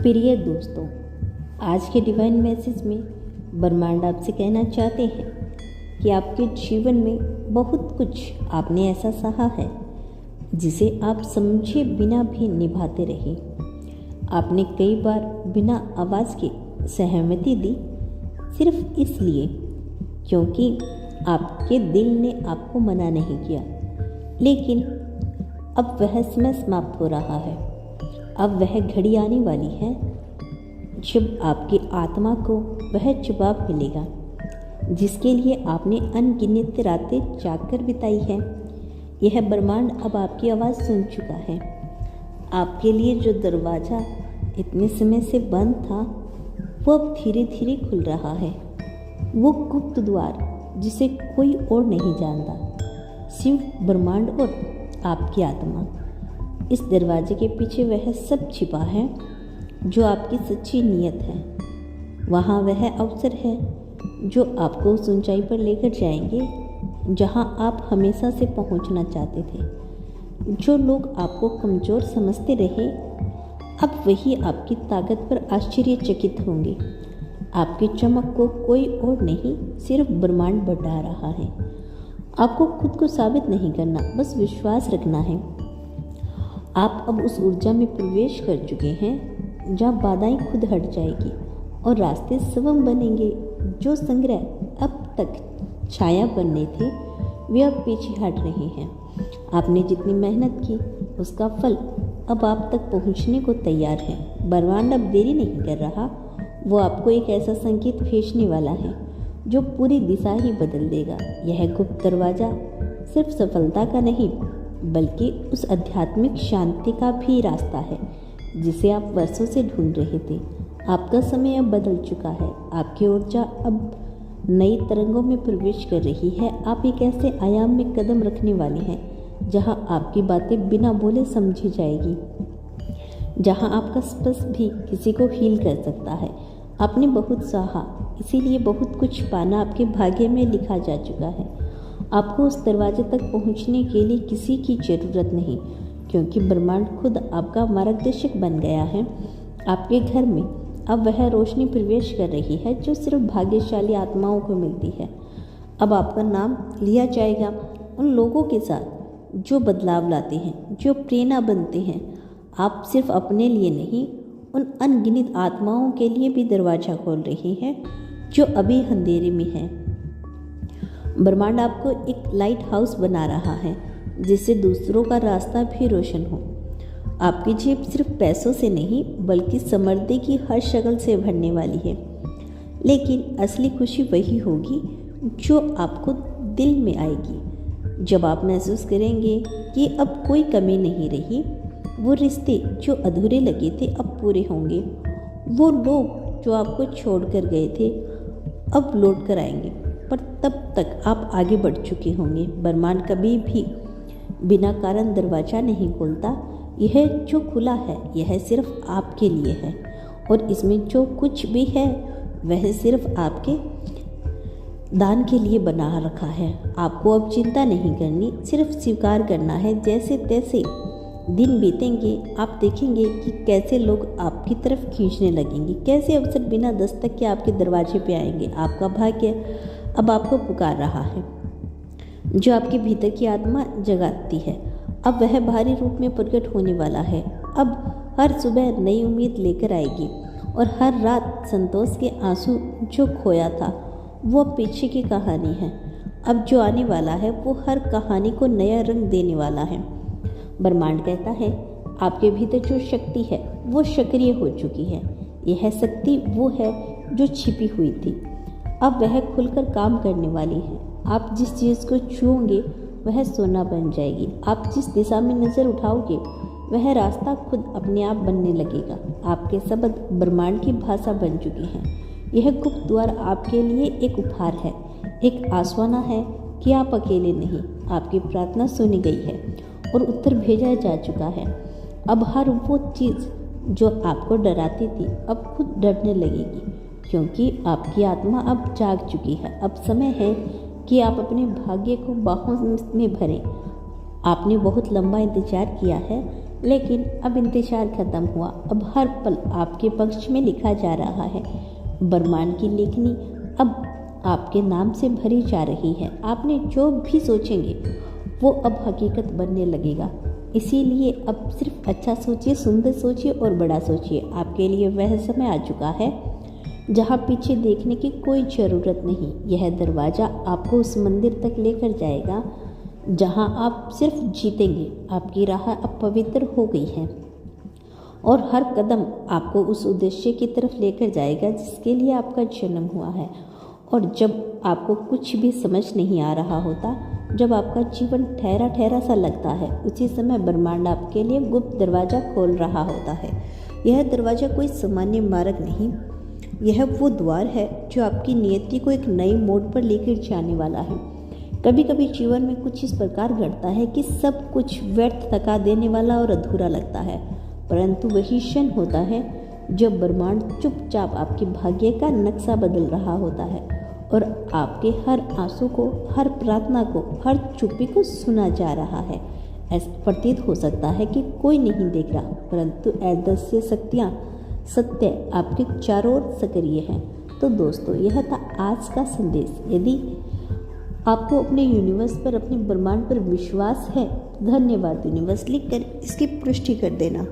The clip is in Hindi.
प्रिय दोस्तों, आज के डिवाइन मैसेज में ब्रह्मांड आपसे कहना चाहते हैं कि आपके जीवन में बहुत कुछ आपने ऐसा सहा है जिसे आप समझे बिना भी निभाते रहे। आपने कई बार बिना आवाज़ के सहमति दी, सिर्फ इसलिए क्योंकि आपके दिल ने आपको मना नहीं किया। लेकिन अब वह समय समाप्त हो रहा है। अब वह घड़ी आने वाली है जब आपकी आत्मा को वह जवाब मिलेगा जिसके लिए आपने अनगिनत रातें जागकर बिताई है। यह ब्रह्मांड अब आपकी आवाज़ सुन चुका है। आपके लिए जो दरवाज़ा इतने समय से बंद था वो अब धीरे धीरे खुल रहा है। वो गुप्त द्वार जिसे कोई और नहीं जानता, सिर्फ ब्रह्मांड और आपकी आत्मा। इस दरवाजे के पीछे वह सब छिपा है जो आपकी सच्ची नीयत है। वहाँ वह अवसर है जो आपको उस ऊंचाई पर लेकर जाएंगे जहाँ आप हमेशा से पहुँचना चाहते थे। जो लोग आपको कमज़ोर समझते रहे, अब वही आपकी ताकत पर आश्चर्यचकित होंगे। आपकी चमक को कोई और नहीं, सिर्फ ब्रह्मांड बढ़ा रहा है। आपको खुद को साबित नहीं करना, बस विश्वास रखना है। आप अब उस ऊर्जा में प्रवेश कर चुके हैं जहाँ बाधाएं खुद हट जाएगी और रास्ते सुगम बनेंगे। जो संग्रह अब तक छाया बनने थे वे अब पीछे हट रहे हैं। आपने जितनी मेहनत की उसका फल अब आप तक पहुंचने को तैयार है। ब्रह्मांड अब देरी नहीं कर रहा। वो आपको एक ऐसा संकेत भेजने वाला है जो पूरी दिशा ही बदल देगा। यह गुप्त दरवाज़ा सिर्फ सफलता का नहीं बल्कि उस आध्यात्मिक शांति का भी रास्ता है जिसे आप वर्षों से ढूंढ रहे थे। आपका समय अब बदल चुका है। आपकी ऊर्जा अब नई तरंगों में प्रवेश कर रही है। आप एक ऐसे आयाम में कदम रखने वाले हैं जहां आपकी बातें बिना बोले समझी जाएगी, जहां आपका स्पर्श भी किसी को हील कर सकता है। आपने बहुत सहा, इसीलिए बहुत कुछ पाना आपके भाग्य में लिखा जा चुका है। आपको उस दरवाजे तक पहुंचने के लिए किसी की ज़रूरत नहीं, क्योंकि ब्रह्मांड खुद आपका मार्गदर्शक बन गया है। आपके घर में अब वह रोशनी प्रवेश कर रही है जो सिर्फ भाग्यशाली आत्माओं को मिलती है। अब आपका नाम लिया जाएगा उन लोगों के साथ जो बदलाव लाते हैं, जो प्रेरणा बनते हैं। आप सिर्फ अपने लिए नहीं, उन अनगिनत आत्माओं के लिए भी दरवाज़ा खोल रही हैं जो अभी अंधेरे में हैं। ब्रह्मांड आपको एक लाइट हाउस बना रहा है जिससे दूसरों का रास्ता भी रोशन हो। आपकी जेब सिर्फ पैसों से नहीं बल्कि समृद्धि की हर शक्ल से भरने वाली है। लेकिन असली खुशी वही होगी जो आपको दिल में आएगी, जब आप महसूस करेंगे कि अब कोई कमी नहीं रही। वो रिश्ते जो अधूरे लगे थे अब पूरे होंगे। वो लोग जो आपको छोड़कर गए थे अब लौट कर आएंगे, पर तब तक आप आगे बढ़ चुके होंगे। ब्रह्मांड कभी भी बिना कारण दरवाज़ा नहीं खोलता। यह जो खुला है यह सिर्फ आपके लिए है, और इसमें जो कुछ भी है वह सिर्फ आपके दान के लिए बना रखा है। आपको अब चिंता नहीं करनी, सिर्फ स्वीकार करना है। जैसे तैसे दिन बीतेंगे आप देखेंगे कि कैसे लोग आपकी तरफ खींचने लगेंगे, कैसे अवसर बिना दस्तक के आपके दरवाजे पे आएंगे। आपका भाग्य अब आपको पुकार रहा है। जो आपके भीतर की आत्मा जगाती है अब वह भारी रूप में प्रकट होने वाला है। अब हर सुबह नई उम्मीद लेकर आएगी और हर रात संतोष के आंसू जो खोया था वो पीछे की कहानी है। अब जो आने वाला है वो हर कहानी को नया रंग देने वाला है। ब्रह्मांड कहता है आपके भीतर जो शक्ति है वो सक्रिय हो चुकी है। यह शक्ति वो है जो छिपी हुई थी, अब वह खुलकर काम करने वाली है। आप जिस चीज़ को छूओगे वह सोना बन जाएगी। आप जिस दिशा में नज़र उठाओगे वह रास्ता खुद अपने आप बनने लगेगा। आपके शब्द ब्रह्मांड की भाषा बन चुके हैं। यह गुप्त द्वार आपके लिए एक उपहार है, एक आश्वासन है कि आप अकेले नहीं। आपकी प्रार्थना सुनी गई है और उत्तर भेजा जा चुका है। अब हर वो चीज़ जो आपको डराती थी अब खुद डरने लगेगी, क्योंकि आपकी आत्मा अब जाग चुकी है। अब समय है कि आप अपने भाग्य को बाहों में भरें। आपने बहुत लंबा इंतजार किया है, लेकिन अब इंतजार खत्म हुआ। अब हर पल आपके पक्ष में लिखा जा रहा है। ब्रह्मांड की लेखनी अब आपके नाम से भरी जा रही है। आपने जो भी सोचेंगे वो अब हकीकत बनने लगेगा। इसीलिए अब सिर्फ अच्छा सोचिए, सुंदर सोचिए और बड़ा सोचिए। आपके लिए वह समय आ चुका है जहाँ पीछे देखने की कोई ज़रूरत नहीं। यह दरवाज़ा आपको उस मंदिर तक लेकर जाएगा जहाँ आप सिर्फ जीतेंगे। आपकी राह अब पवित्र हो गई है और हर कदम आपको उस उद्देश्य की तरफ लेकर जाएगा जिसके लिए आपका जन्म हुआ है। और जब आपको कुछ भी समझ नहीं आ रहा होता, जब आपका जीवन ठहरा ठहरा सा लगता है, उसी समय ब्रह्मांड आपके लिए गुप्त दरवाज़ा खोल रहा होता है। यह दरवाज़ा कोई सामान्य मार्ग नहीं, यह वो द्वार है जो आपकी नियति को एक नई मोड़ पर लेकर जाने वाला है। कभी कभी जीवन में कुछ इस प्रकार घटता है कि सब कुछ व्यर्थ, थका देने वाला और अधूरा लगता है, परंतु वही क्षण होता है जब ब्रह्मांड चुपचाप आपके भाग्य का नक्शा बदल रहा होता है और आपके हर आंसू को, हर प्रार्थना को, हर चुप्पी को सुना जा रहा है। ऐसा प्रतीत हो सकता है कि कोई नहीं देख रहा, परंतु अदृश्य शक्तियाँ, सत्य आपके चारों ओर सक्रिय हैं। तो दोस्तों, यह था आज का संदेश। यदि आपको अपने यूनिवर्स पर, अपने ब्रह्मांड पर विश्वास है, धन्यवाद यूनिवर्स लिखकर इसकी पुष्टि कर देना।